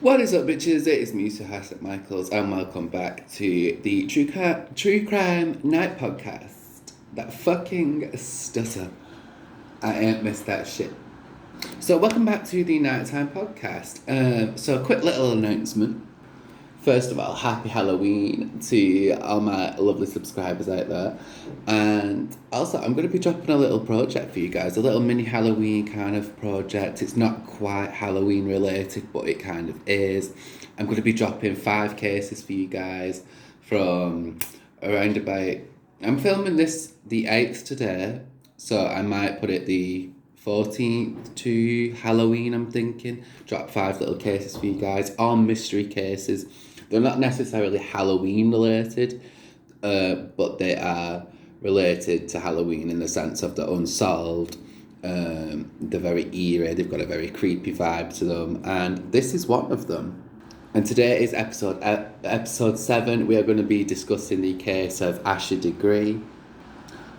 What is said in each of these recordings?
What is up, bitches? It is me, Sir Hassan Michaels, and welcome back to the True Crime Night Podcast. That fucking stutter. I ain't missed that shit. So, welcome back to the Nighttime Podcast. So, a quick little announcement. First of all, happy Halloween to all my lovely subscribers out there. And also, I'm going to be dropping a little project for you guys, a little mini Halloween kind of project. It's not quite Halloween related, but it kind of is. I'm going to be dropping 5 cases for you guys from around about... I'm filming this the 8th today, so I might put it the 14th to Halloween, I'm thinking. Drop 5 little cases for you guys, all mystery cases. They're not necessarily Halloween related, but they are related to Halloween in the sense of the unsolved. They're very eerie, they've got a very creepy vibe to them, and this is one of them. And today is episode 7. We are going to be discussing the case of Asha Degree.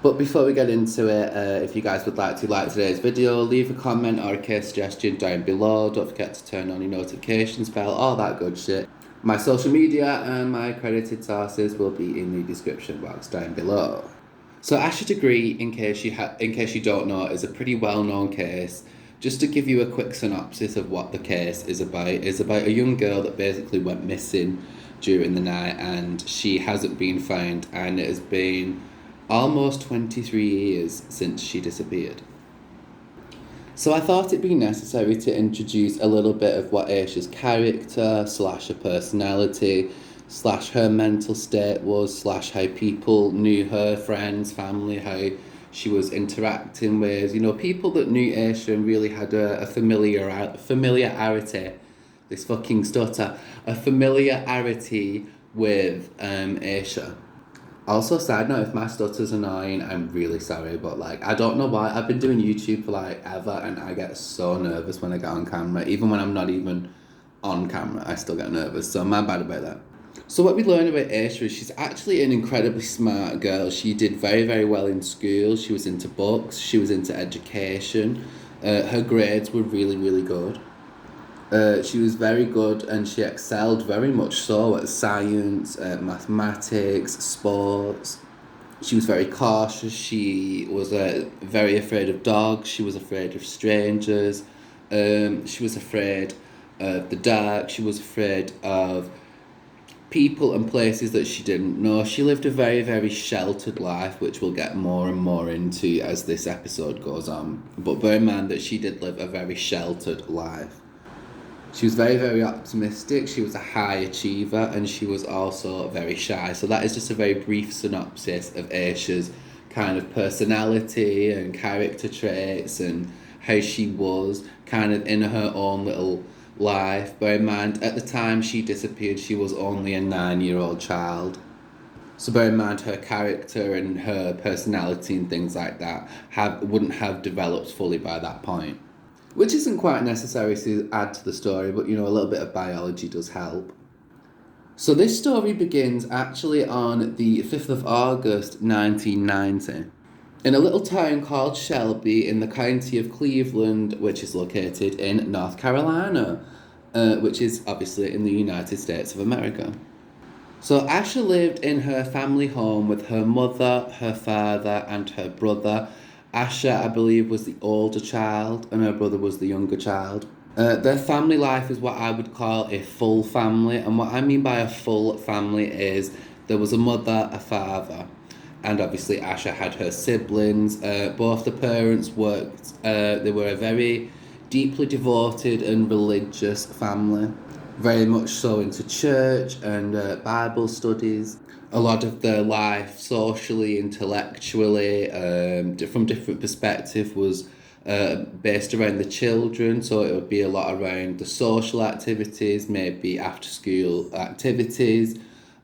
But before we get into it, if you guys would like to like today's video, leave a comment or a case suggestion down below. Don't forget to turn on your notifications bell, all that good shit. My social media and my accredited sources will be in the description box down below. So Asha Degree, in case you don't know, is a pretty well-known case. Just to give you a quick synopsis of what the case is about a young girl that basically went missing during the night, and she hasn't been found, and it has been almost 23 years since she disappeared. So I thought it'd be necessary to introduce a little bit of what Asha's character / her personality / her mental state was / how people knew her, friends, family, how she was interacting with, people that knew Asha and really had a familiarity, this fucking stutter, a familiarity with Asha. Also, side note, if my stutter's annoying, I'm really sorry, but I don't know why. I've been doing YouTube for ever, and I get so nervous when I get on camera. Even when I'm not even on camera, I still get nervous, so my bad about that. So what we learn about Asha is she's actually an incredibly smart girl. She did very, very well in school. She was into books, she was into education. Her grades were really, really good. She was very good, and she excelled very much so at science, mathematics, sports. She was very cautious. She was very afraid of dogs. She was afraid of strangers. She was afraid of the dark. She was afraid of people and places that she didn't know. She lived a very, very sheltered life, which we'll get more and more into as this episode goes on. But bear in mind that she did live a very sheltered life. She was very, very optimistic, she was a high achiever, and she was also very shy. So that is just a very brief synopsis of Asha's kind of personality and character traits and how she was kind of in her own little life. Bear in mind, at the time she disappeared, she was only a 9-year-old child. So bear in mind, her character and her personality and things like that wouldn't have developed fully by that point. Which isn't quite necessary to add to the story, but a little bit of biology does help. So this story begins actually on the 5th of August 1990 in a little town called Shelby in the county of Cleveland, which is located in North Carolina, which is obviously in the United States of America. So Asha lived in her family home with her mother, her father, and her brother. Asha, I believe, was the older child, and her brother was the younger child. Their family life is what I would call a full family, and what I mean by a full family is there was a mother, a father, and obviously Asha had her siblings. Both the parents worked. They were a very deeply devoted and religious family, very much so into church and Bible studies. A lot of their life, socially, intellectually, from different perspectives, was based around the children. So it would be a lot around the social activities, maybe after school activities.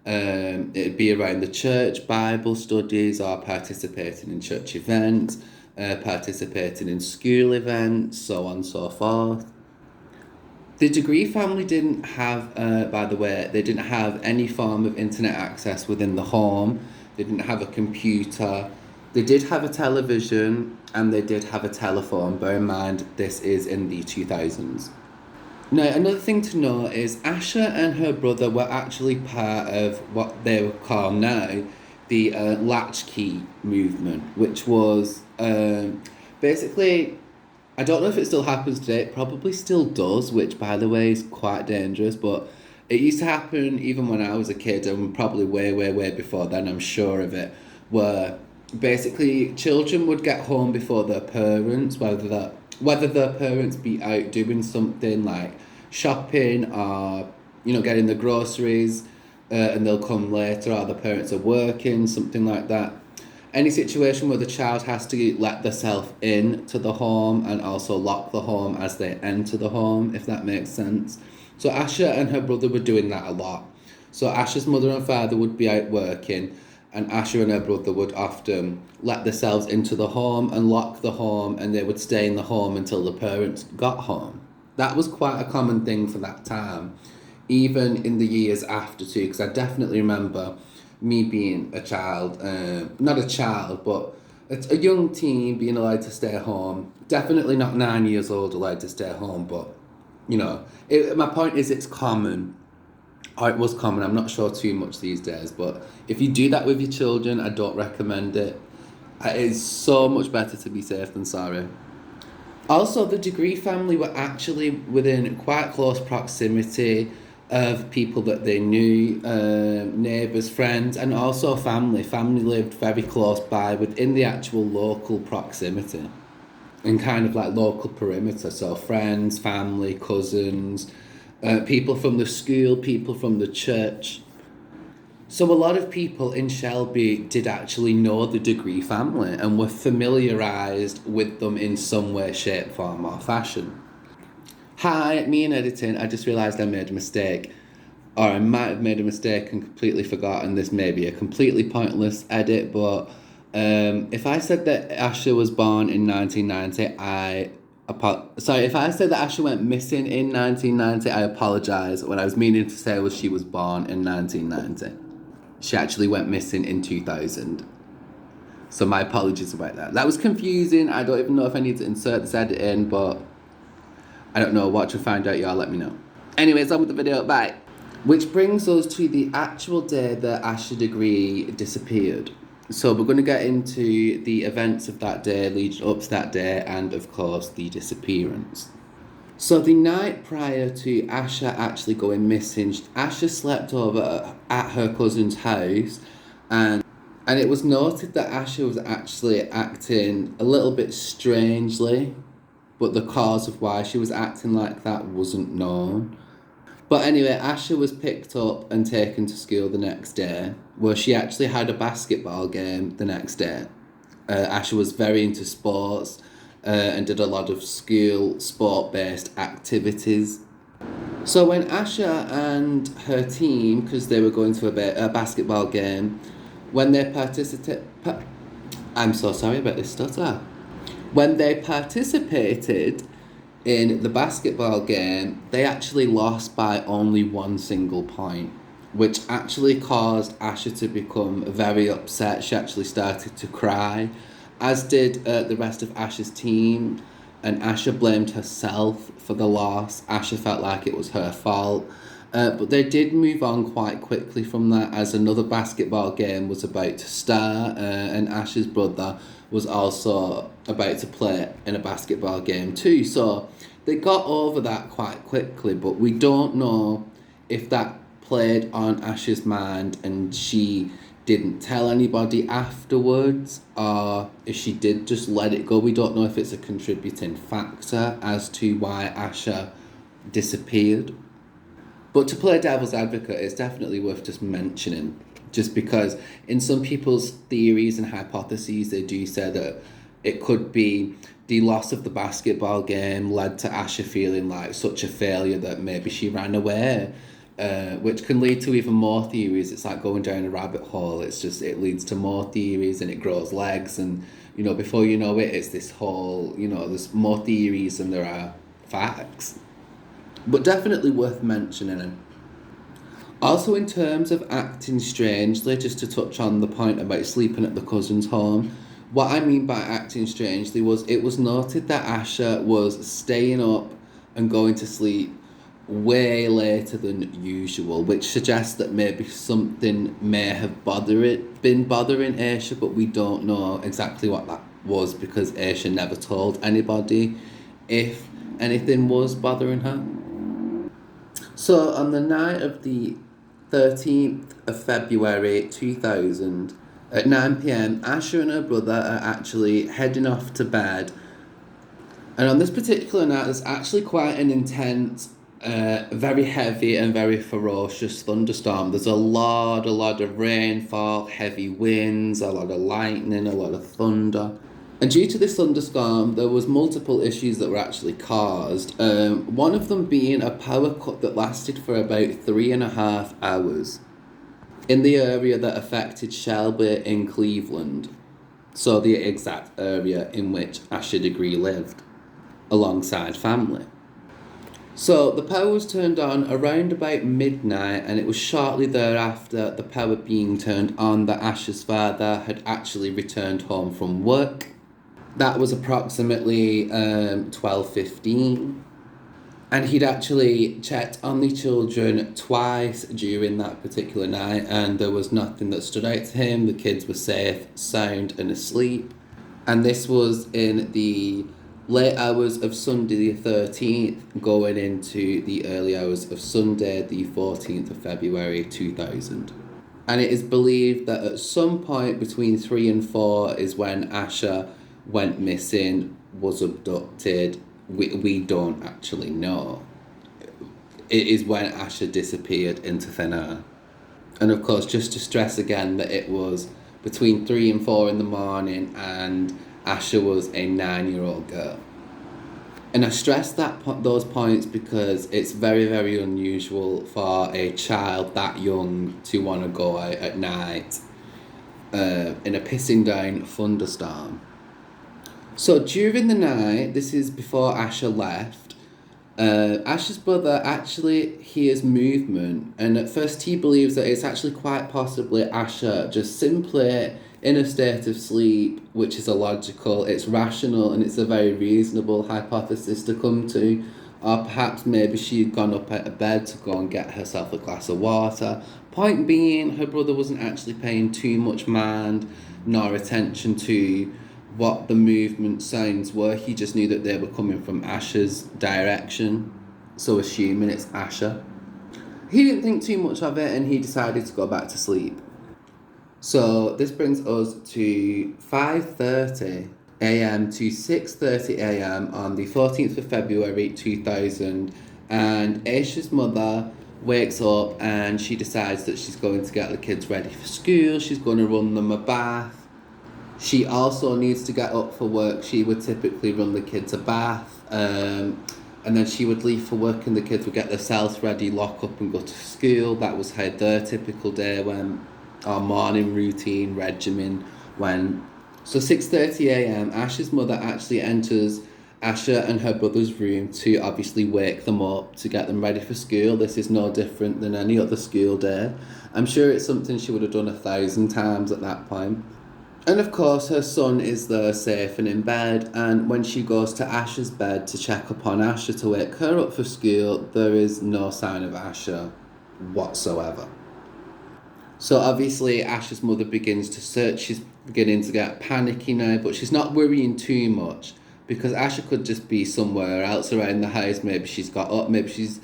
It'd be around the church, Bible studies, or participating in church events, participating in school events, so on and so forth. The Degree family didn't have, by the way, they didn't have any form of internet access within the home. They didn't have a computer. They did have a television and they did have a telephone. Bear in mind, this is in the 2000s. Now, another thing to note is Asha and her brother were actually part of what they would call now the latchkey movement, which was basically, I don't know if it still happens today, it probably still does, which by the way is quite dangerous, but it used to happen even when I was a kid, and probably way before then, I'm sure of it, where basically children would get home before their parents, whether their parents be out doing something like shopping or, getting the groceries, and they'll come later, or the parents are working, something like that. Any situation where the child has to let themselves in to the home and also lock the home as they enter the home, if that makes sense. So Asha and her brother were doing that a lot. So Asha's mother and father would be out working, and Asha and her brother would often let themselves into the home and lock the home, and they would stay in the home until the parents got home. That was quite a common thing for that time, even in the years after too, because I definitely remember me being a child, not a child, but a young teen being allowed to stay home. Definitely not 9 years old allowed to stay home, but, my point is it's common. Or it was common, I'm not sure too much these days, but if you do that with your children, I don't recommend it. It is so much better to be safe than sorry. Also, the Degree family were actually within quite close proximity of people that they knew, neighbours, friends, and also family. Family lived very close by within the actual local proximity and kind of like local perimeter. So friends, family, cousins, people from the school, people from the church. So a lot of people in Shelby did actually know the Degree family and were familiarised with them in some way, shape, form or fashion. Hi, me in editing, I just realised I made a mistake. Or I might have made a mistake and completely forgotten this may be a completely pointless edit, but if I said that Asha was born in 1990, if I said that Asha went missing in 1990, I apologise. What I was meaning to say was she was born in 1990. She actually went missing in 2000. So my apologies about that. That was confusing. I don't even know if I need to insert this edit in, but I don't know. Watch and find out, y'all. Let me know. Anyways, on with the video. Bye. Which brings us to the actual day that Asha Degree disappeared. So we're going to get into the events of that day, leading up to that day, and of course the disappearance. So the night prior to Asha actually going missing, Asha slept over at her cousin's house, and it was noted that Asha was actually acting a little bit strangely, but the cause of why she was acting like that wasn't known. But anyway, Asha was picked up and taken to school the next day, where she actually had a basketball game the next day. Asha was very into sports and did a lot of school sport-based activities. So when Asha and her team, because they were going to a basketball game, when they I'm so sorry about this stutter. When they participated in the basketball game, they actually lost by only one single point, which actually caused Asha to become very upset. She actually started to cry, as did the rest of Asha's team, and Asha blamed herself for the loss. Asha felt like it was her fault, but they did move on quite quickly from that, as another basketball game was about to start, and Asha's brother was also about to play in a basketball game too. So they got over that quite quickly, but we don't know if that played on Asha's mind and she didn't tell anybody afterwards, or if she did just let it go. We don't know if it's a contributing factor as to why Asha disappeared. But to play devil's advocate, it's definitely worth just mentioning, just because in some people's theories and hypotheses, they do say that it could be the loss of the basketball game led to Asha feeling like such a failure that maybe she ran away, which can lead to even more theories. It's like going down a rabbit hole. It leads to more theories and it grows legs, and before you know it, it's this whole, there's more theories than there are facts. But definitely worth mentioning. Also, in terms of acting strangely, just to touch on the point about sleeping at the cousin's home, what I mean by acting strangely was it was noted that Asha was staying up and going to sleep way later than usual, which suggests that maybe something may have been bothering Asha, but we don't know exactly what that was because Asha never told anybody if anything was bothering her. So on the night of the 13th of February 2000, at 9 p.m, Asha and her brother are actually heading off to bed. And on this particular night, there's actually quite an intense, very heavy and very ferocious thunderstorm. There's a lot of rainfall, heavy winds, a lot of lightning, a lot of thunder. And due to this thunderstorm, there was multiple issues that were actually caused. One of them being a power cut that lasted for about 3.5 hours in the area that affected Shelby in Cleveland. So the exact area in which Asha Degree lived, alongside family. So the power was turned on around about midnight, and it was shortly thereafter the power being turned on that Asha's father had actually returned home from work. That was approximately 12:15. And he'd actually checked on the children twice during that particular night, and there was nothing that stood out to him. The kids were safe, sound, and asleep. And this was in the late hours of Sunday the 13th, going into the early hours of Sunday the 14th of February 2000. And it is believed that at some point between 3 and 4 is when Asha went missing, was abducted. We don't actually know. It is when Asha disappeared into thin air. And of course, just to stress again that it was between 3 and 4 in the morning, and Asha was a 9-year-old girl. And I stress those points because it's very, very unusual for a child that young to want to go out at night in a pissing down thunderstorm. So during the night, this is before Asha left, Asha's brother actually hears movement, and at first he believes that it's actually quite possibly Asha just simply in a state of sleep, which is illogical, it's rational, and it's a very reasonable hypothesis to come to. Or perhaps maybe she had gone up out of bed to go and get herself a glass of water. Point being, her brother wasn't actually paying too much mind nor attention to what the movement sounds were. He just knew that they were coming from Asha's direction, so assuming it's Asha. He didn't think too much of it, and he decided to go back to sleep. So this brings us to 5:30 a.m. to 6:30 a.m. on the 14th of February 2000, and Asha's mother wakes up and she decides that she's going to get the kids ready for school. She's going to run them a bath. She also needs to get up for work. She would typically run the kids a bath, and then she would leave for work and the kids would get themselves ready, lock up and go to school. That was how their typical day went, our morning routine, regimen went. So 6:30 a.m, Asha's mother actually enters Asha and her brother's room to obviously wake them up, to get them ready for school. This is no different than any other school day. I'm sure it's something she would have done 1,000 times at that point. And of course, her son is there safe and in bed, and when she goes to Asha's bed to check upon Asha to wake her up for school, there is no sign of Asha whatsoever. So obviously, Asha's mother begins to search. She's beginning to get panicky now, but she's not worrying too much because Asha could just be somewhere else around the house. Maybe she's got up, maybe she's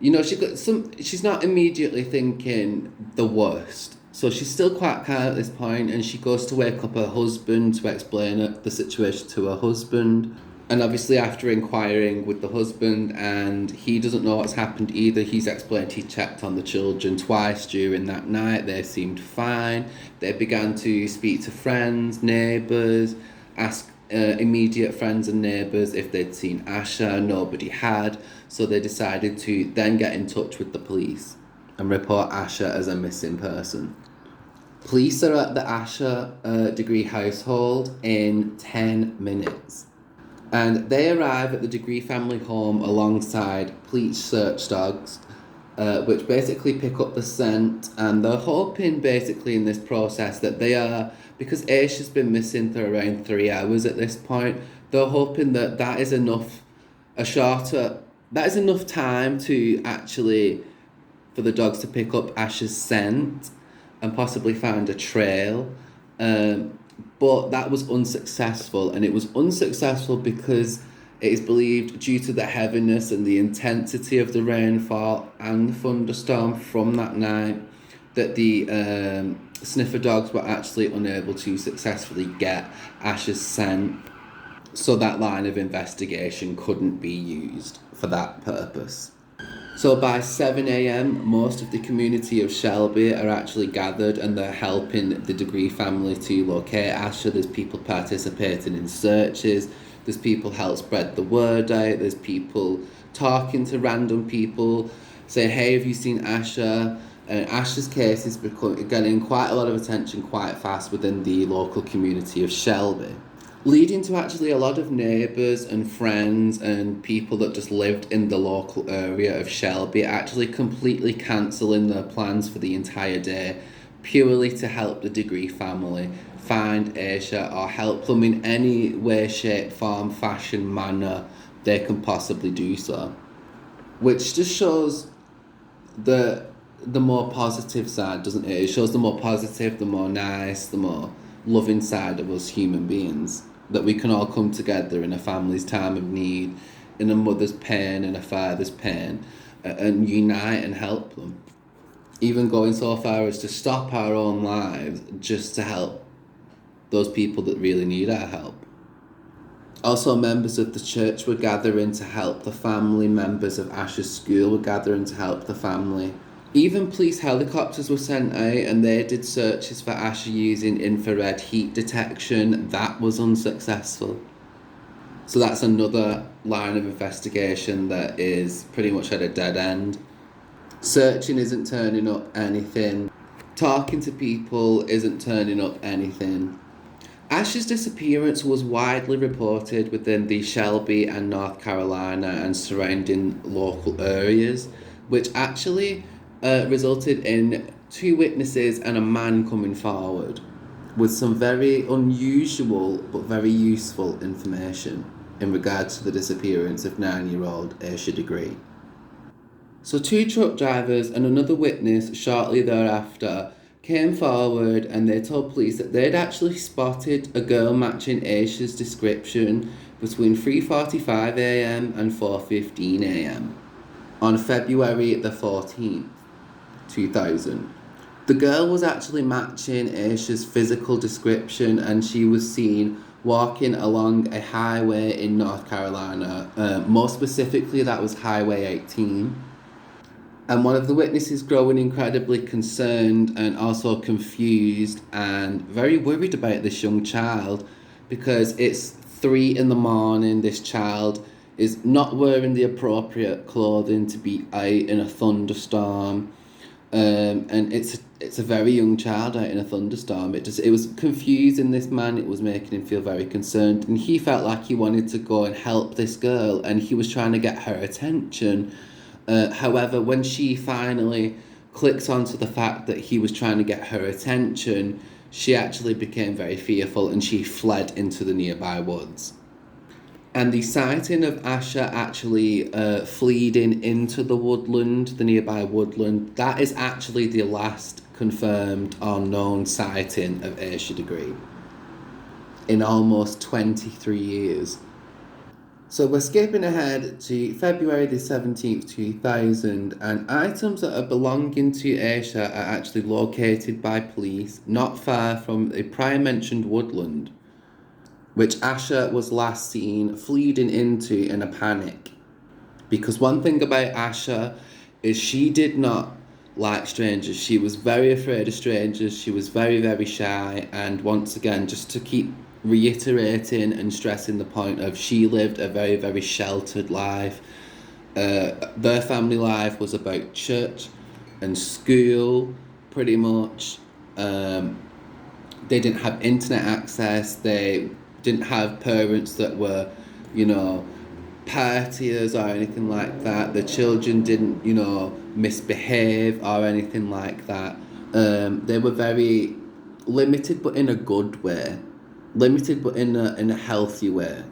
not immediately thinking the worst. So she's still quite calm at this point, and she goes to wake up her husband to explain the situation to her husband. And obviously after inquiring with the husband, and he doesn't know what's happened either, he's explained he checked on the children twice during that night. They seemed fine. They began to speak to friends, neighbours, ask immediate friends and neighbours if they'd seen Asha. Nobody had. So they decided to then get in touch with the police and report Asha as a missing person. Police are at the Asha Degree household in 10 minutes. And they arrive at the Degree family home alongside police search dogs, which basically pick up the scent. And they're hoping basically in this process that they are, because Asha's been missing for around 3 hours at this point, they're hoping that that is enough, a shorter That is enough time to actually, for the dogs to pick up Asha's scent and possibly find a trail. But that was unsuccessful, and it was unsuccessful because it is believed, due to the heaviness and the intensity of the rainfall and the thunderstorm from that night, that the sniffer dogs were actually unable to successfully get Asha's scent. So that line of investigation couldn't be used for that purpose. So by 7 a.m, most of the community of Shelby are actually gathered, and they're helping the Degree family to locate Asha. There's people participating in searches. There's people help spread the word out. There's people talking to random people, saying, hey, have you seen Asha? And Asha's case is getting quite a lot of attention quite fast within the local community of Shelby, leading to actually a lot of neighbours and friends and people that just lived in the local area of Shelby actually completely cancelling their plans for the entire day, purely to help the Degree family find Asha, or help them in any way, shape, form, fashion, manner they can possibly do so. Which just shows the more positive side, doesn't it? It shows the more positive, the more nice, the more loving side of us human beings. That we can all come together in a family's time of need, in a mother's pain and a father's pain, and unite and help them. Even going so far as to stop our own lives just to help those people that really need our help. Also, members of the church were gathering to help the family. Members of Asha's school were gathering to help the family. Even police helicopters were sent out, and they did searches for Asha using infrared heat detection. That was unsuccessful. So that's another line of investigation that is pretty much at a dead end. Searching isn't turning up anything. Talking to people isn't turning up anything. Asha's disappearance was widely reported within the Shelby and North Carolina and surrounding local areas, which actually resulted in 2 witnesses and a man coming forward with some very unusual but very useful information in regards to the disappearance of 9-year-old Asha Degree. So 2 truck drivers and another witness shortly thereafter came forward, and they told police that they'd actually spotted a girl matching Asha's description between 3:45 a.m. and 4:15 a.m. on February the 14th, 2000. The girl was actually matching Asha's physical description, and she was seen walking along a highway in North Carolina. More specifically, that was Highway 18. And one of the witnesses growing incredibly concerned and also confused and very worried about this young child, because it's 3 a.m, this child is not wearing the appropriate clothing to be out in a thunderstorm. And it's a very young child out in a thunderstorm. It was confusing this man. It was making him feel very concerned, and he felt like he wanted to go and help this girl, and he was trying to get her attention. However, when she finally clicked onto the fact that he was trying to get her attention, she actually became very fearful, and she fled into the nearby woods. And the sighting of Asha actually fleeing into the woodland, the nearby woodland, that is actually the last confirmed or known sighting of Asha Degree in almost 23 years. So we're skipping ahead to February the 17th, 2000, and items that are belonging to Asha are actually located by police not far from the prior mentioned woodland, which Asha was last seen fleeing into in a panic. Because one thing about Asha is she did not like strangers. She was very afraid of strangers. She was very, very shy. And once again, just to keep reiterating and stressing the point of, she lived a very, very sheltered life. Their family life was about church and school, pretty much. They didn't have internet access. They didn't have parents that were, partiers or anything like that. The children didn't, misbehave or anything like that. They were very limited, but in a good way. Limited, but in a healthy way.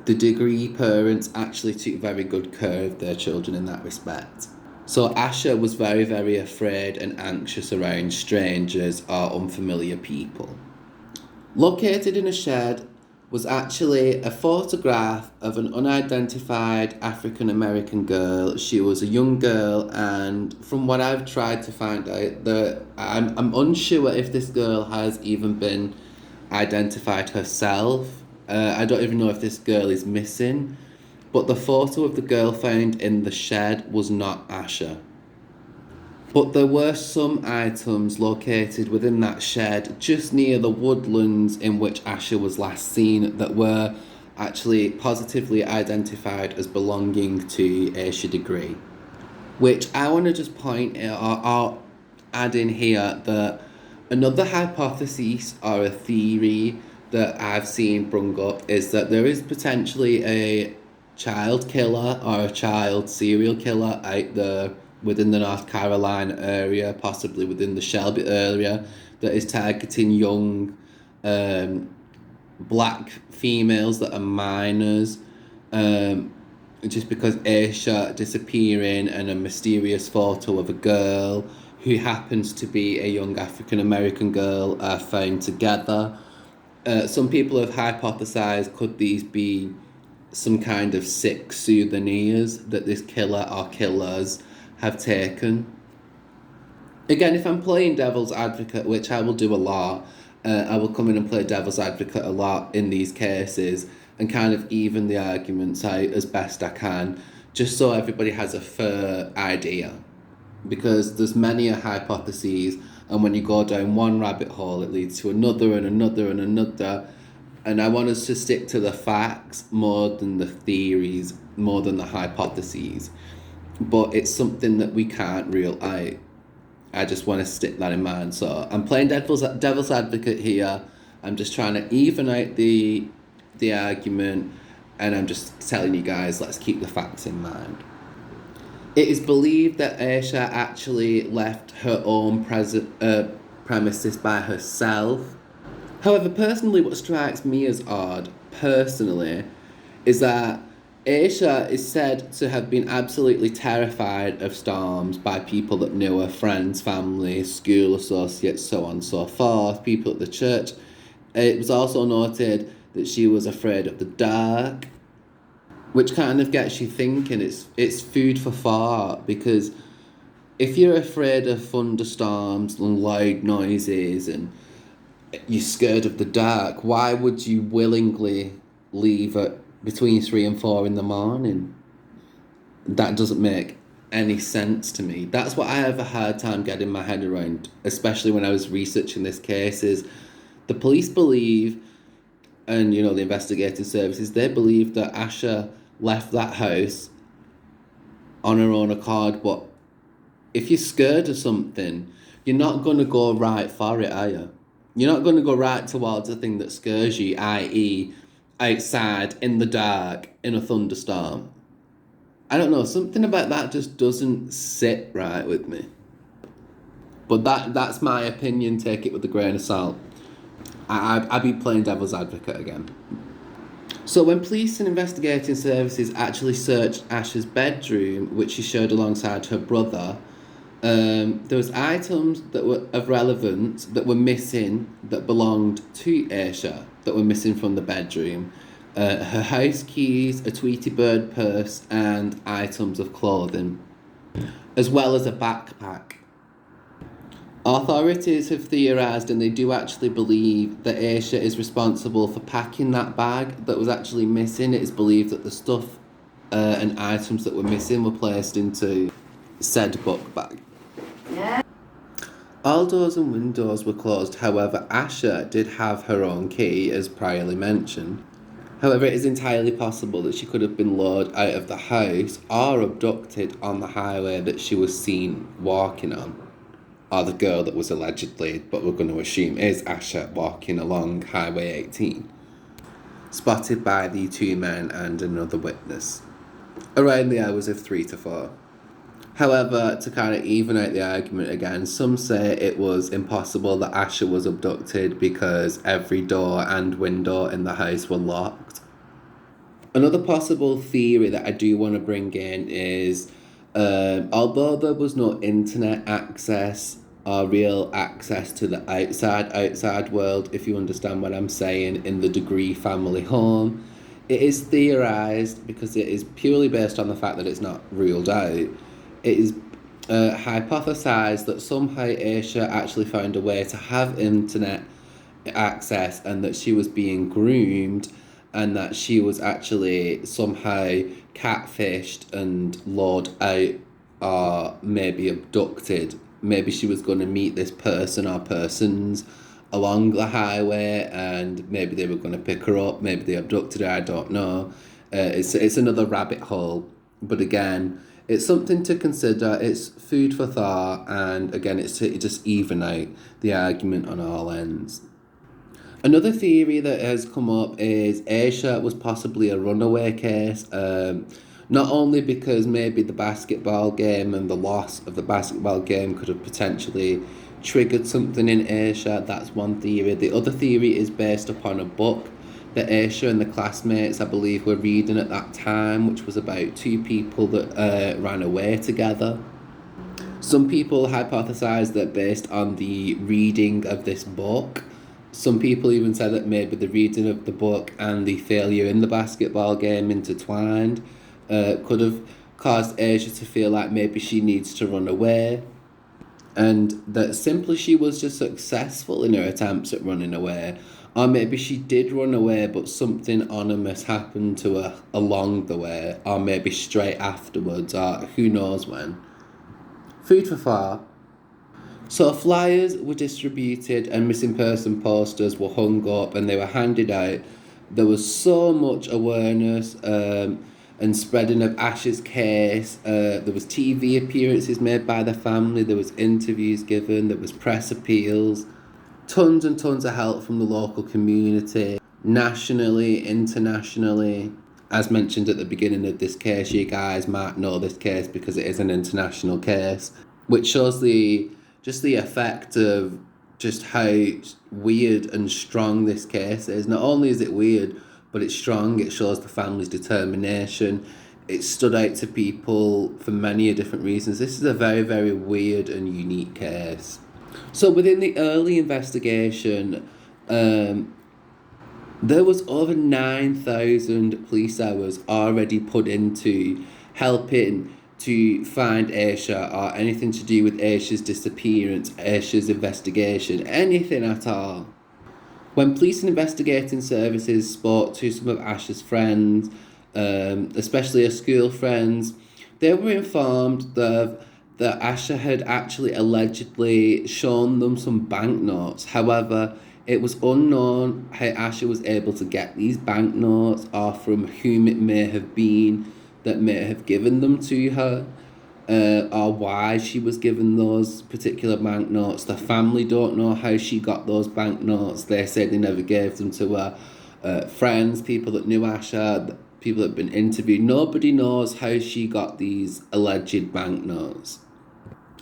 The Degree parents actually took very good care of their children in that respect. So Asha was very, very afraid and anxious around strangers or unfamiliar people. Located in a shed was actually a photograph of an unidentified African American girl. She was a young girl, and from what I've tried to find out, I'm unsure if this girl has even been identified herself. I don't even know if this girl is missing, but the photo of the girl found in the shed was not Asha. But there were some items located within that shed just near the woodlands in which Asha was last seen that were actually positively identified as belonging to Asha Degree. Which I want to just point out or add in here that another hypothesis or a theory that I've seen brung up is that there is potentially a child killer or a child serial killer out there within the North Carolina area, possibly within the Shelby area, that is targeting young black females that are minors, just because Asha disappearing and a mysterious photo of a girl who happens to be a young African American girl are found together. Some people have hypothesized, could these be some kind of sick souvenirs that this killer or killers have taken? Again, if I'm playing devil's advocate, which I will do a lot, I will come in and play devil's advocate a lot in these cases and kind of even the arguments out as best I can, just so everybody has a fair idea. Because there's many a hypotheses, and when you go down one rabbit hole, it leads to another and another and another. And I want us to stick to the facts more than the theories, more than the hypotheses. But it's something that we can't rule out. I just want to stick that in mind. So I'm playing devil's advocate here. I'm just trying to even out the argument, and I'm just telling you guys, let's keep the facts in mind. It is believed that Asha actually left her own premises by herself. However, personally, what strikes me as odd, personally, is that Asha is said to have been absolutely terrified of storms by people that knew her, friends, family, school associates, so on and so forth, people at the church. It was also noted that she was afraid of the dark, which kind of gets you thinking. It's food for thought, because if you're afraid of thunderstorms and loud noises and you're scared of the dark, why would you willingly leave at between 3 and 4 in the morning? That doesn't make any sense to me. That's what I have a hard time getting my head around, especially when I was researching this case, is the police believe, and the investigating services, they believe that Asha left that house on her own accord. But if you're scared of something, you're not going to go right for it, are you? You're not going to go right towards the thing that scares you, i.e. outside, in the dark, in a thunderstorm. I don't know, something about that just doesn't sit right with me. But that's my opinion, take it with a grain of salt. I'd be playing devil's advocate again. So when police and investigating services actually searched Asha's bedroom, which she shared alongside her brother, there was items that were of relevance that were missing that belonged to Asha, that were missing from the bedroom. Her house keys, a Tweety Bird purse, and items of clothing, as well as a backpack. Authorities have theorised, and they do actually believe, that Asha is responsible for packing that bag that was actually missing. It is believed that the stuff and items that were missing were placed into said book bag. Yeah. All doors and windows were closed. However, Asha did have her own key, as previously mentioned. However, it is entirely possible that she could have been lured out of the house or abducted on the highway that she was seen walking on. Or the girl that was allegedly, but we're going to assume is Asha, walking along Highway 18. Spotted by the 2 men and another witness, around the hours of 3 to 4. However, to kind of even out the argument again, some say it was impossible that Asha was abducted because every door and window in the house were locked. Another possible theory that I do want to bring in is, although there was no internet access or real access to the outside world, if you understand what I'm saying, in the Degree family home, it is theorized, because it is purely based on the fact that it's not ruled out. It is hypothesized that somehow Asha actually found a way to have internet access, and that she was being groomed, and that she was actually somehow catfished and lured out, or maybe abducted. Maybe she was going to meet this person or persons along the highway, and maybe they were going to pick her up, maybe they abducted her, I don't know. It's another rabbit hole, but again, it's something to consider. It's food for thought, and again, it's to just even out the argument on all ends. Another theory that has come up is Asha was possibly a runaway case, not only because maybe the basketball game and the loss of the basketball game could have potentially triggered something in Asha. That's one theory. The other theory is based upon a book that Asha and the classmates, I believe, were reading at that time, which was about two people that ran away together. Some people hypothesize that based on the reading of this book, some people even said that maybe the reading of the book and the failure in the basketball game intertwined could have caused Asha to feel like maybe she needs to run away, and that simply she was just successful in her attempts at running away, or maybe she did run away but something ominous happened to her along the way, or maybe straight afterwards, or who knows when. Food for thought. So flyers were distributed and missing person posters were hung up and they were handed out. There was so much awareness and spreading of Asha's case. There was TV appearances made by the family. There was interviews given. There was press appeals. Tons and tons of help from the local community, nationally, internationally. As mentioned at the beginning of this case, you guys might know this case because it is an international case, which shows the effect of just how weird and strong this case is. Not only is it weird, but it's strong. It shows the family's determination. It stood out to people for many different reasons. This is a very, very weird and unique case. So within the early investigation, there was over 9,000 police hours already put into helping to find Asha, or anything to do with Asha's disappearance, Asha's investigation, anything at all. When police and investigating services spoke to some of Asha's friends, especially her school friends, they were informed that Asha had actually allegedly shown them some banknotes. However, it was unknown how Asha was able to get these banknotes, or from whom it may have been that may have given them to her, or why she was given those particular banknotes. The family don't know how she got those banknotes. They said they never gave them to her friends, people that knew Asha, people that had been interviewed. Nobody knows how she got these alleged banknotes.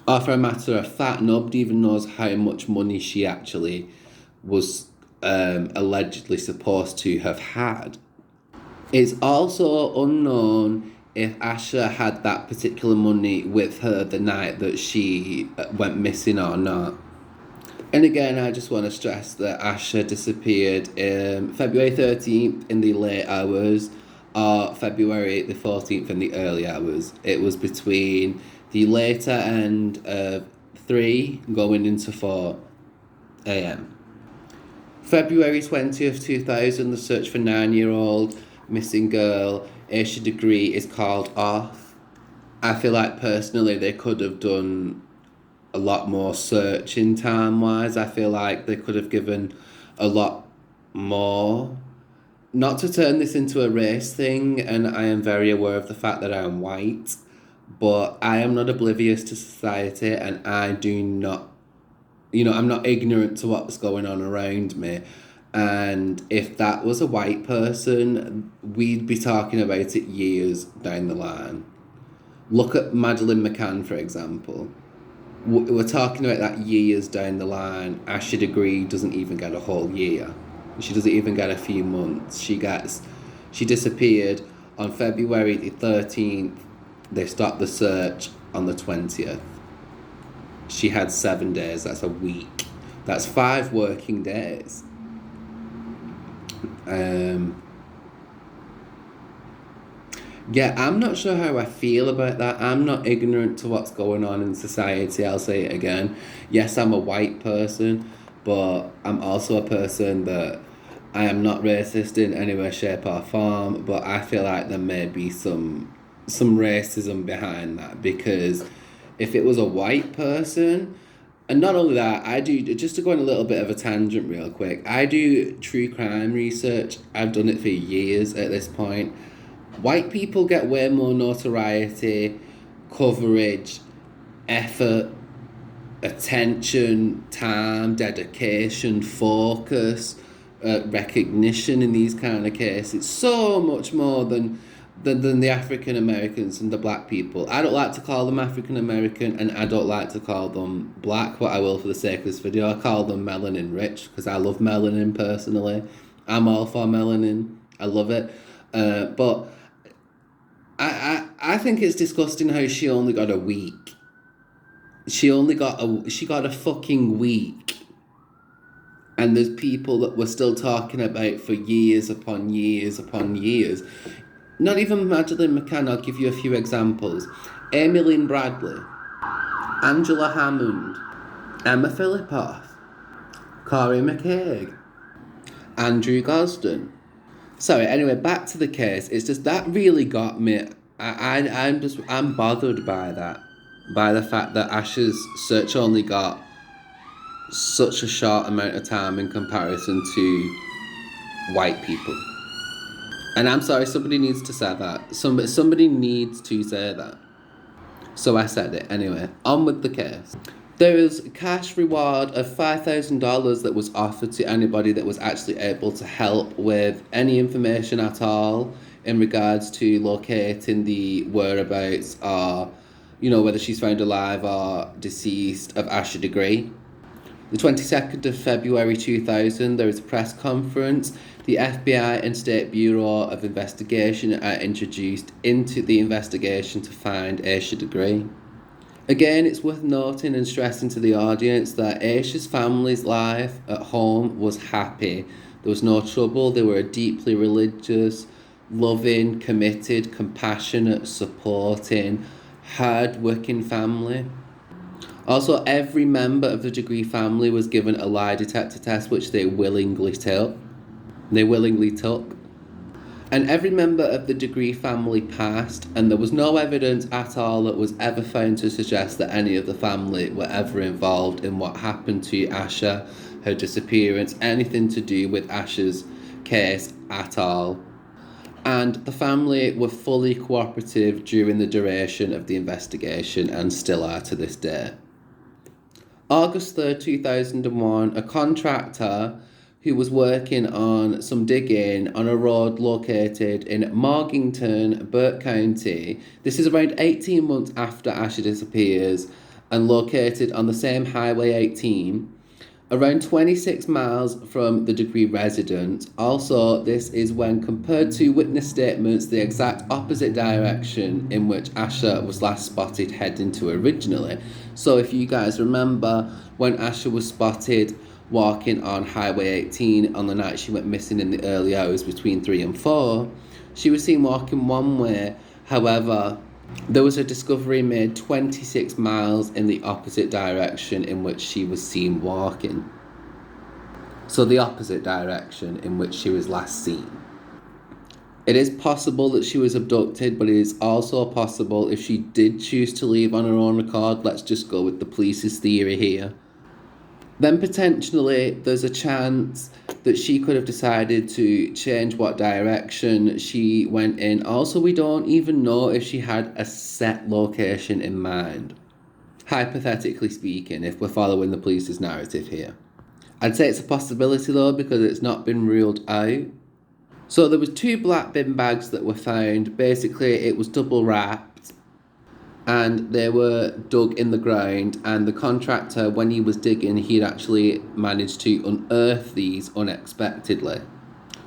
Or for a matter of fact, nobody even knows how much money she actually was allegedly supposed to have had. It's also unknown if Asha had that particular money with her the night that she went missing or not. And again, I just want to stress that Asha disappeared February 13th in the late hours, or February the 14th in the early hours. It was between the later end of 3 going into 4 a.m. February 20th, 2000, the search for 9-year-old missing girl Asha Degree is called off. I feel like personally they could have done a lot more searching time-wise. I feel like they could have given a lot more. Not to turn this into a race thing, and I am very aware of the fact that I am white, but I am not oblivious to society, and I do not, I'm not ignorant to what's going on around me. And if that was a white person, we'd be talking about it years down the line. Look at Madeleine McCann, for example. We're talking about that years down the line. Asha Degree doesn't even get a whole year. She doesn't even get a few months. She gets She disappeared on February the 13th. They stopped the search on the 20th. She had 7 days. That's a week. That's 5 working days. Yeah, I'm not sure how I feel about that. I'm not ignorant to what's going on in society. I'll say it again. Yes, I'm a white person, but I'm also a person that I am not racist in any way, shape, or form. But I feel like there may be some racism behind that, because if it was a white person, and not only that, I do, just to go on a little bit of a tangent real quick, I do true crime research. I've done it for years at this point. White people get way more notoriety, coverage, effort, attention, time, dedication, focus, recognition in these kind of cases. It's so much more than the African Americans and the black people. I don't like to call them African American, and I don't like to call them black, but I will for the sake of this video. I call them melanin rich because I love melanin personally. I'm all for melanin. I love it. But I think it's disgusting how she only got a week. She got a fucking week. And there's people that we're still talking about for years upon years upon years. Not even Madeleine McCann, I'll give you a few examples. Amy Lynn Bradley, Angela Hammond, Emma Philippoff, Corey McCaig, Andrew Gosden. Sorry, anyway, back to the case. It's just that really got me. I'm bothered by that. By the fact that Asha's search only got such a short amount of time in comparison to white people. And I'm sorry, somebody needs to say that. Somebody needs to say that. So I said it. Anyway, on with the case. There is a cash reward of $5,000 that was offered to anybody that was actually able to help with any information at all in regards to locating the whereabouts or, whether she's found alive or deceased of Asha Degree. The 22nd of February 2000, there is a press conference. The FBI and State Bureau of Investigation are introduced into the investigation to find Asha Degree. Again, it's worth noting and stressing to the audience that Asha's family's life at home was happy. There was no trouble. They were a deeply religious, loving, committed, compassionate, supporting, hard-working family. Also, every member of the Degree family was given a lie detector test, which they willingly took. And every member of the Degree family passed, and there was no evidence at all that was ever found to suggest that any of the family were ever involved in what happened to Asha, her disappearance, anything to do with Asha's case at all. And the family were fully cooperative during the duration of the investigation and still are to this day. August 3rd, 2001, a contractor who was working on some digging on a road located in Morganton, Burke County. This is around 18 months after Asha disappears and located on the same Highway 18, around 26 miles from the Degree residence. Also, this is when, compared to witness statements, the exact opposite direction in which Asha was last spotted heading to originally. So if you guys remember, when Asha was spotted walking on Highway 18 on the night she went missing in the early hours between 3 and 4, she was seen walking one way. However, there was a discovery made 26 miles in the opposite direction in which she was seen walking. So the opposite direction in which she was last seen. It is possible that she was abducted, but it is also possible if she did choose to leave on her own accord. Let's just go with the police's theory here. Then potentially there's a chance that she could have decided to change what direction she went in. Also, we don't even know if she had a set location in mind. Hypothetically speaking, if we're following the police's narrative here. I'd say it's a possibility though, because it's not been ruled out. So there was 2 black bin bags that were found. Basically, it was double wrapped. And they were dug in the ground, and the contractor, when he was digging, he'd actually managed to unearth these unexpectedly.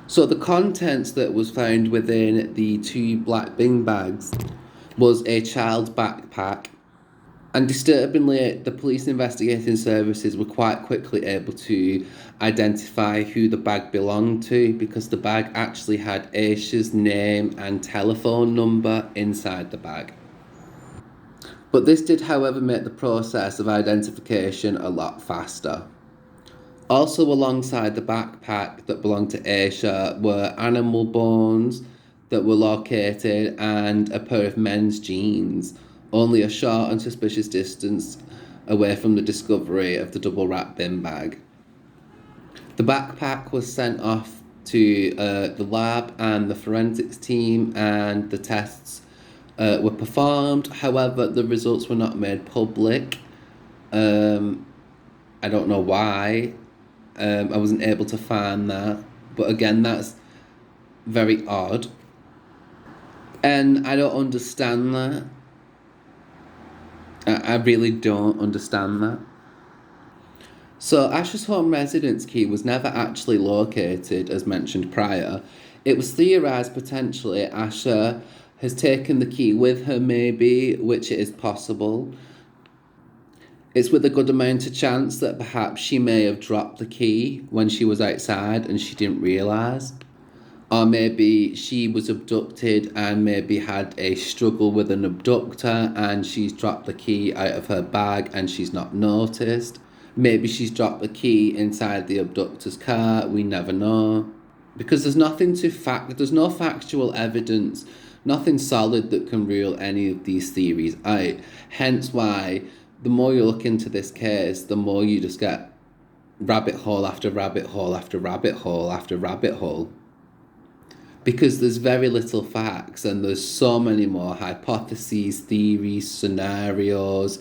So the contents that was found within the 2 black bin bags was a child's backpack. And disturbingly, the police investigating services were quite quickly able to identify who the bag belonged to, because the bag actually had Asha's name and telephone number inside the bag. But this did, however, make the process of identification a lot faster. Also alongside the backpack that belonged to Asha were animal bones that were located and a pair of men's jeans, only a short and suspicious distance away from the discovery of the double wrap bin bag. The backpack was sent off to the lab and the forensics team, and the tests were performed. However, the results were not made public. I don't know why. I wasn't able to find that. But again, that's very odd. And I don't understand that. I really don't understand that. So Asha's home residence key was never actually located, as mentioned prior. It was theorised potentially Asha has taken the key with her, maybe, which it is possible. It's with a good amount of chance that perhaps she may have dropped the key when she was outside and she didn't realise. Or maybe she was abducted and maybe had a struggle with an abductor and she's dropped the key out of her bag and she's not noticed. Maybe she's dropped the key inside the abductor's car, we never know. Because there's no factual evidence, nothing solid that can rule any of these theories out. Hence why the more you look into this case, the more you just get rabbit hole after rabbit hole after rabbit hole after rabbit hole. Because there's very little facts and there's so many more hypotheses, theories, scenarios,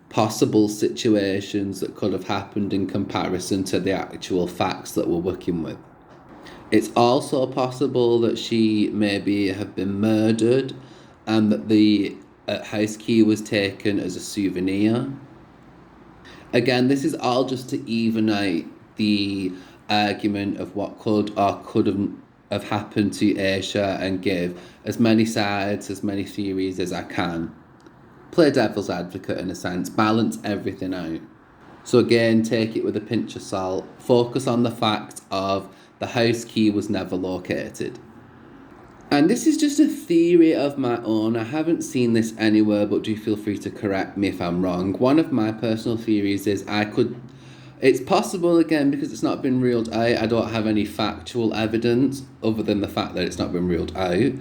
possible situations that could have happened in comparison to the actual facts that we're working with. It's also possible that she maybe have been murdered and that the house key was taken as a souvenir. Again, this is all just to even out the argument of what could or couldn't have happened to Asha and give as many sides, as many theories as I can. Play devil's advocate in a sense, balance everything out. So again, take it with a pinch of salt. Focus on the fact of the house key was never located. And this is just a theory of my own. I haven't seen this anywhere, but do feel free to correct me if I'm wrong. One of my personal theories is it's possible, again, because it's not been ruled out. I don't have any factual evidence other than the fact that it's not been ruled out.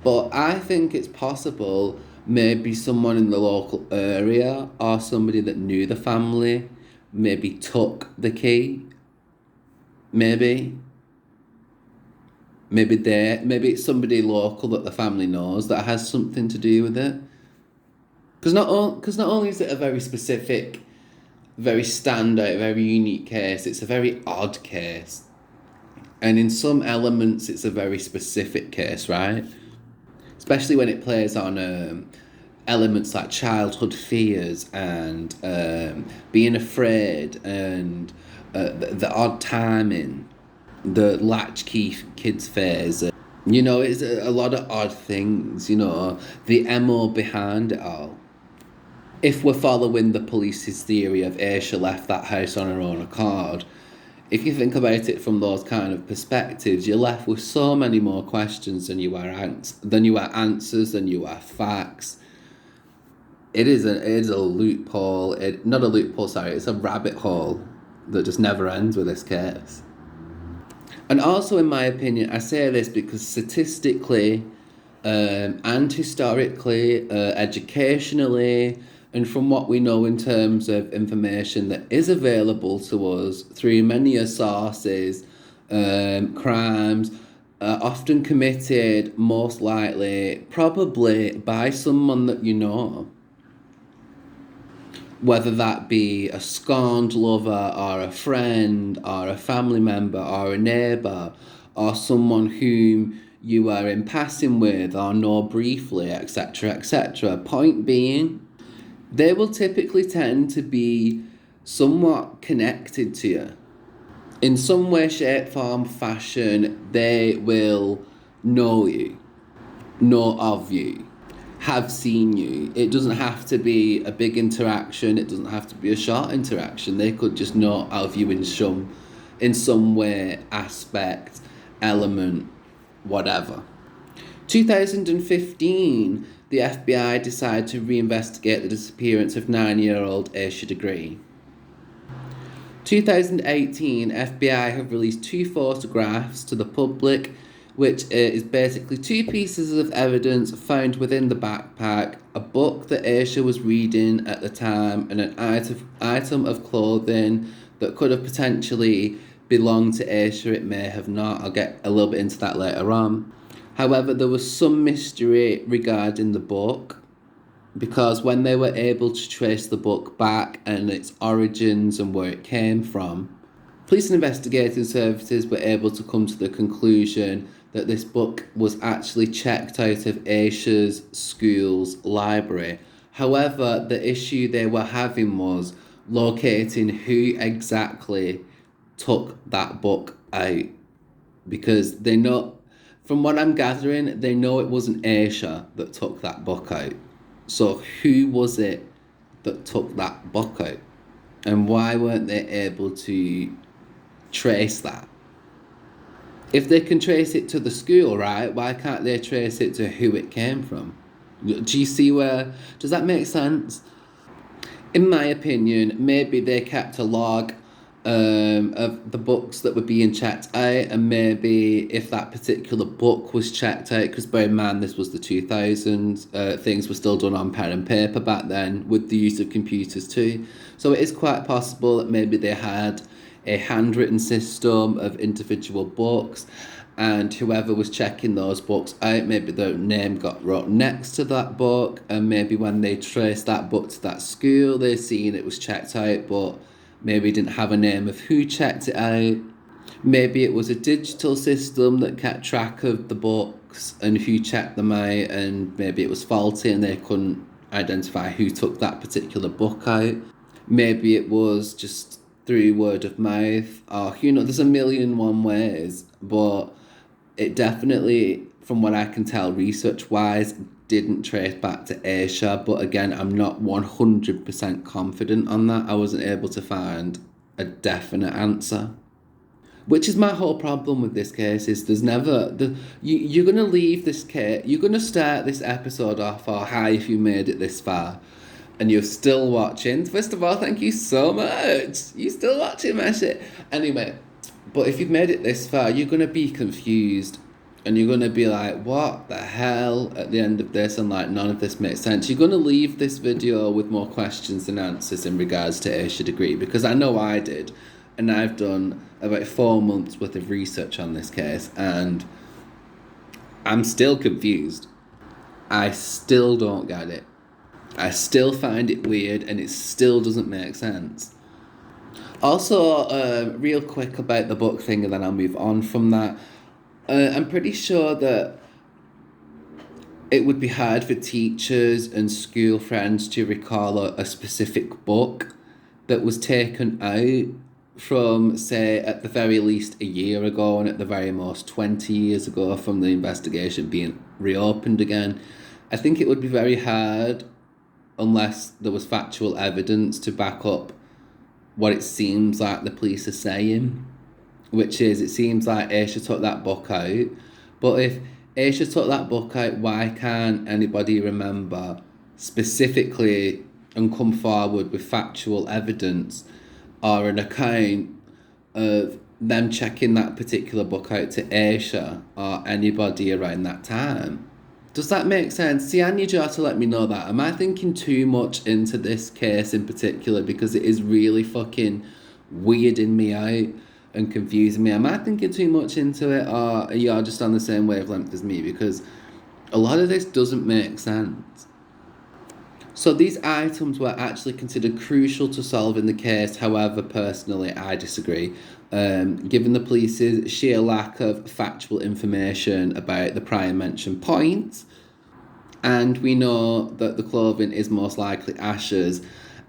But I think it's possible maybe someone in the local area or somebody that knew the family maybe took the key. Maybe it's somebody local that the family knows that has something to do with it. Because not only is it a very specific, very standout, very unique case, it's a very odd case. And in some elements, it's a very specific case, right? Especially when it plays on elements like childhood fears and being afraid and the odd timing, the latchkey kids phase. It's a lot of odd things, the MO behind it all. If we're following the police's theory of Asha left that house on her own accord, if you think about it from those kind of perspectives, you're left with so many more questions than you are answers, than you are facts. It is a loophole. Not a loophole, sorry. It's a rabbit hole that just never ends with this case. And also, in my opinion, I say this because statistically and historically, educationally, and from what we know in terms of information that is available to us through many sources, crimes are often committed, most likely, probably by someone that you know. Whether that be a scorned lover or a friend or a family member or a neighbour or someone whom you are in passing with or know briefly, etc., etc. Point being, they will typically tend to be somewhat connected to you. In some way, shape, form, fashion, they will know you, know of you, have seen you. It doesn't have to be a big interaction. It doesn't have to be a short interaction. They could just know of you in some way, aspect, element, whatever. 2015, the FBI decided to reinvestigate the disappearance of 9-year-old Asha Degree. 2018, FBI have released 2 photographs to the public, which is basically 2 pieces of evidence found within the backpack, a book that Asha was reading at the time, and an item of clothing that could have potentially belonged to Asha. It may have not. I'll get a little bit into that later on. However, there was some mystery regarding the book, because when they were able to trace the book back and its origins and where it came from, police and investigating services were able to come to the conclusion that this book was actually checked out of Asha's school's library. However, the issue they were having was locating who exactly took that book out, because they know, from what I'm gathering, they know it wasn't Asha that took that book out. So who was it that took that book out? And why weren't they able to trace that? If they can trace it to the school, right, why can't they trace it to who it came from? Do you see where... Does that make sense? In my opinion, maybe they kept a log of the books that were being checked out, and maybe if that particular book was checked out, because bear in mind this was the 2000s, things were still done on pen and paper back then with the use of computers too, so it is quite possible that maybe they had a handwritten system of individual books, and whoever was checking those books out, maybe their name got wrote next to that book, and maybe when they traced that book to that school, they seen it was checked out, but maybe didn't have a name of who checked it out. Maybe it was a digital system that kept track of the books and who checked them out, and maybe it was faulty and they couldn't identify who took that particular book out. Maybe it was just through word of mouth, or, there's a million one ways, but it definitely, from what I can tell research-wise, didn't trace back to Asha, but again, I'm not 100% confident on that. I wasn't able to find a definite answer. Which is my whole problem with this case, is there's never... you're going to leave this case... You're going to start this episode off, or hi if you made it this far, and you're still watching. First of all, thank you so much. You're still watching my shit. Anyway, but if you've made it this far, you're going to be confused. And you're going to be like, what the hell at the end of this? And like, none of this makes sense. You're going to leave this video with more questions than answers in regards to Asha Degree. Because I know I did. And I've done about 4 months worth of research on this case. And I'm still confused. I still don't get it. I still find it weird. And it still doesn't make sense. Also, real quick about the book thing, and then I'll move on from that. I'm pretty sure that it would be hard for teachers and school friends to recall a specific book that was taken out from, say, at the very least a year ago, and at the very most 20 years ago from the investigation being reopened again. I think it would be very hard, unless there was factual evidence to back up what it seems like the police are saying. Which is, it seems like Asha took that book out. But if Asha took that book out, why can't anybody remember specifically and come forward with factual evidence or an account of them checking that particular book out to Asha or anybody around that time? Does that make sense? See, I need you to let me know that. Am I thinking too much into this case in particular? Because it is really fucking weirding me out and confusing me. Am I thinking too much into it, or are you just on the same wavelength as me? Because a lot of this doesn't make sense. So these items were actually considered crucial to solving the case. However, personally, I disagree. Given the police's sheer lack of factual information about the prior mentioned points, and we know that the clothing is most likely Asha's,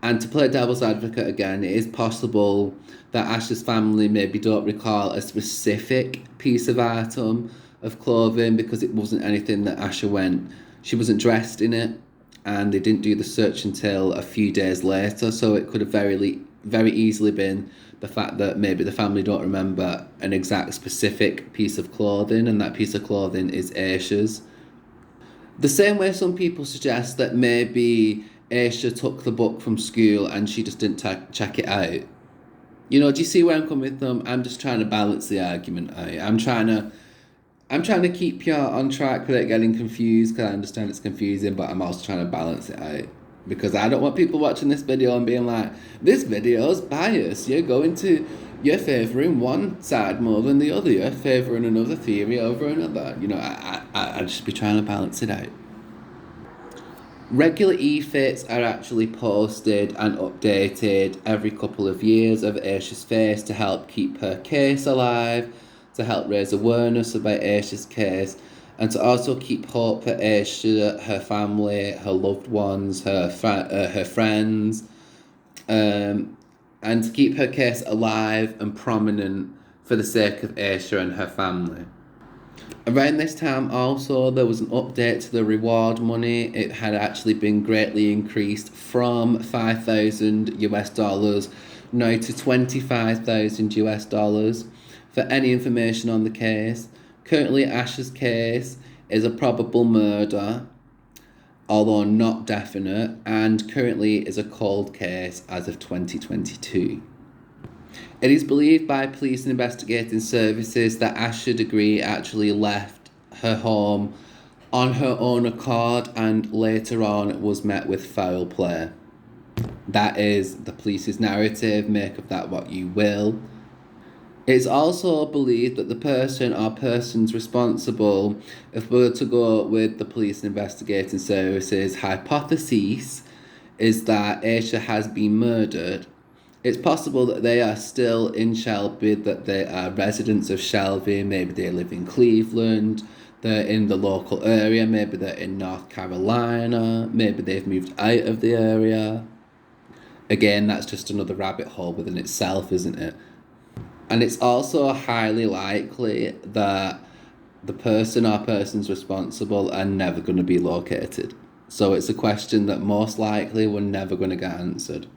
And to play devil's advocate again, it is possible that Asha's family maybe don't recall a specific piece of item of clothing because it wasn't anything that Asha went. She wasn't dressed in it, and they didn't do the search until a few days later. So it could have very easily been the fact that maybe the family don't remember an exact specific piece of clothing, and that piece of clothing is Asha's. The same way some people suggest that maybe Asha took the book from school and she just didn't check it out. You know, do you see where I'm coming with them? I'm just trying to balance the argument out. I'm trying to keep you on track without getting confused, because I understand it's confusing, but I'm also trying to balance it out. Because I don't want people watching this video and being like, this video's biased. You're favouring one side more than the other. You're favouring another theory over another. You know, I just be trying to balance it out. Regular e-fits are actually posted and updated every couple of years of Asha's face to help keep her case alive, to help raise awareness about Asha's case, and to also keep hope for Asha, her family, her loved ones, her friends, and to keep her case alive and prominent for the sake of Asha and her family. Around this time also, there was an update to the reward money. It had actually been greatly increased from $5,000 now to $25,000 for any information on the case. Currently, Asha's case is a probable murder, although not definite, and currently is a cold case as of 2022. It is believed by police and investigating services that Asha Degree actually left her home on her own accord and later on was met with foul play. That is the police's narrative, make of that what you will. It is also believed that the person or persons responsible, if we were to go with the police and investigating services hypothesis, is that Asha has been murdered. It's possible that they are still in Shelby, that they are residents of Shelby, maybe they live in Cleveland, they're in the local area, maybe they're in North Carolina, maybe they've moved out of the area. Again, that's just another rabbit hole within itself, isn't it? And it's also highly likely that the person or persons responsible are never going to be located. So it's a question that most likely we're never going to get answered.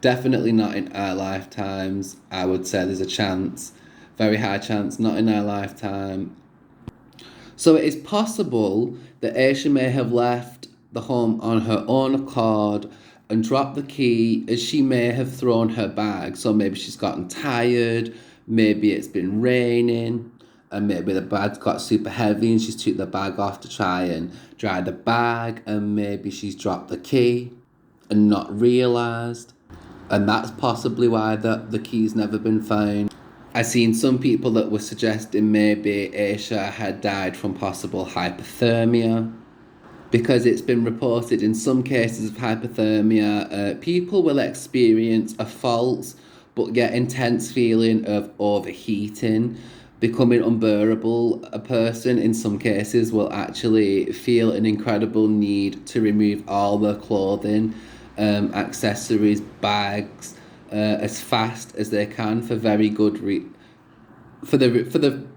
Definitely not in our lifetimes. I would say there's a chance, very high chance, not in our lifetime. So it is possible that Asha may have left the home on her own accord and dropped the key, as she may have thrown her bag. So maybe she's gotten tired, maybe it's been raining, and maybe the bag got super heavy and she's took the bag off to try and dry the bag, and maybe she's dropped the key and not realised. And that's possibly why the key's never been found. I've seen some people that were suggesting maybe Asha had died from possible hypothermia, because it's been reported in some cases of hypothermia, people will experience a false but yet intense feeling of overheating, becoming unbearable. A person in some cases will actually feel an incredible need to remove all their clothing, accessories, bags, as fast as they can for very good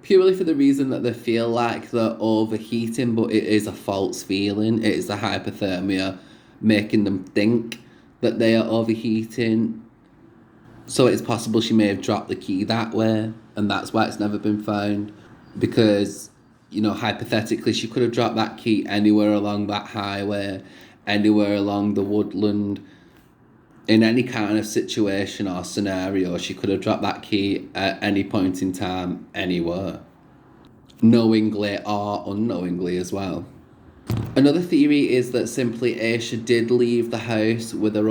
purely for the reason that they feel like they're overheating, but it is a false feeling. It is the hypothermia making them think that they are overheating. So it's possible she may have dropped the key that way, and that's why it's never been found. Because, you know, hypothetically, she could have dropped that key anywhere along that highway, anywhere along the woodland, in any kind of situation or scenario. She could have dropped that key at any point in time, anywhere, knowingly or unknowingly as well. Another theory is that simply Asha did leave the house to her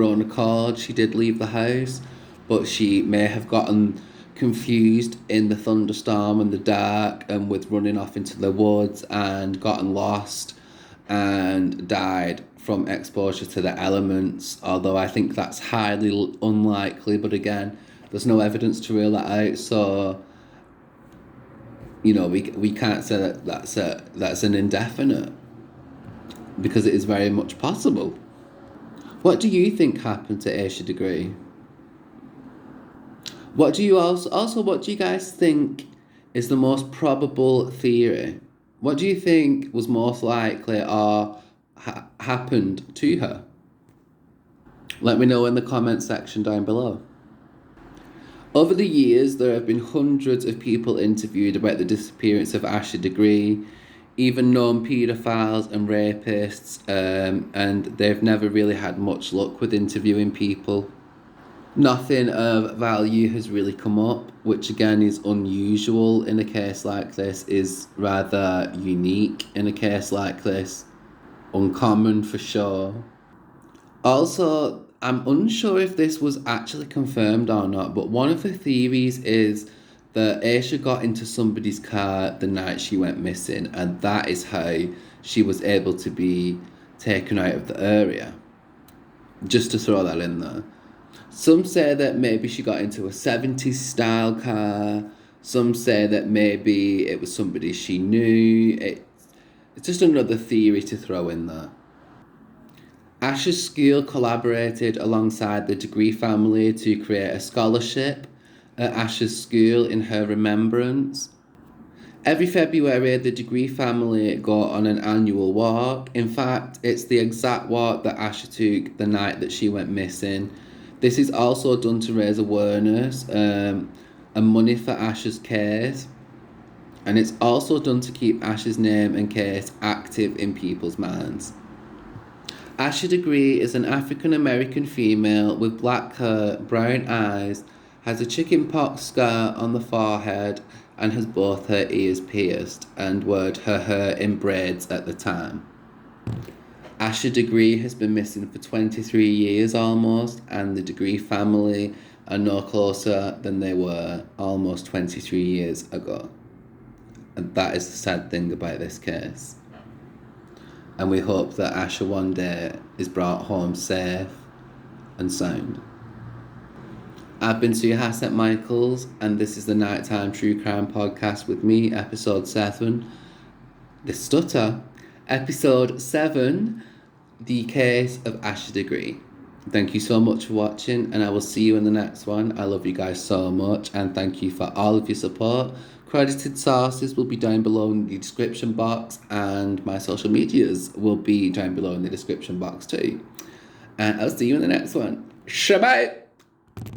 own accord. She did leave the house, but she may have gotten confused in the thunderstorm and the dark and with running off into the woods and gotten lost and died from exposure to the elements, although I think that's highly unlikely. But again, there's no evidence to rule that out, so, you know, we can't say that that's an indefinite, because it is very much possible. What do you think happened to Asha Degree? What do you what do you guys think is the most probable theory? What do you think was most likely or happened to her? Let me know in the comment section down below. Over the years, there have been hundreds of people interviewed about the disappearance of Asha Degree, even known paedophiles and rapists, and they've never really had much luck with interviewing people. Nothing of value has really come up, which again is unusual in a case like this, is rather unique in a case like this. Uncommon for sure. Also, I'm unsure if this was actually confirmed or not, but one of the theories is that Asha got into somebody's car the night she went missing, and that is how she was able to be taken out of the area. Just to throw that in there. Some say that maybe she got into a 70s style car. Some say that maybe it was somebody she knew. It's just another theory to throw in there. Asha's school collaborated alongside the Degree family to create a scholarship at Asha's school in her remembrance. Every February, the Degree family go on an annual walk. In fact, it's the exact walk that Asha took the night that she went missing. This is also done to raise awareness and money for Asha's case. And it's also done to keep Asha's name and case active in people's minds. Asha Degree is an African-American female with black hair, brown eyes, has a chickenpox scar on the forehead, and has both her ears pierced and wore her hair in braids at the time. Asha Degree has been missing for 23 years almost, and the Degree family are no closer than they were almost 23 years ago. And that is the sad thing about this case. And we hope that Asha one day is brought home safe and sound. I've been Suya St. Michaels, and this is the Nighttime True Crime Podcast with me, episode 7. The stutter. Episode 7, The Case of Asha Degree. Thank you so much for watching, and I will see you in the next one. I love you guys so much, and thank you for all of your support. Credited sources will be down below in the description box, and my social medias will be down below in the description box too. And I'll see you in the next one. Shabbat!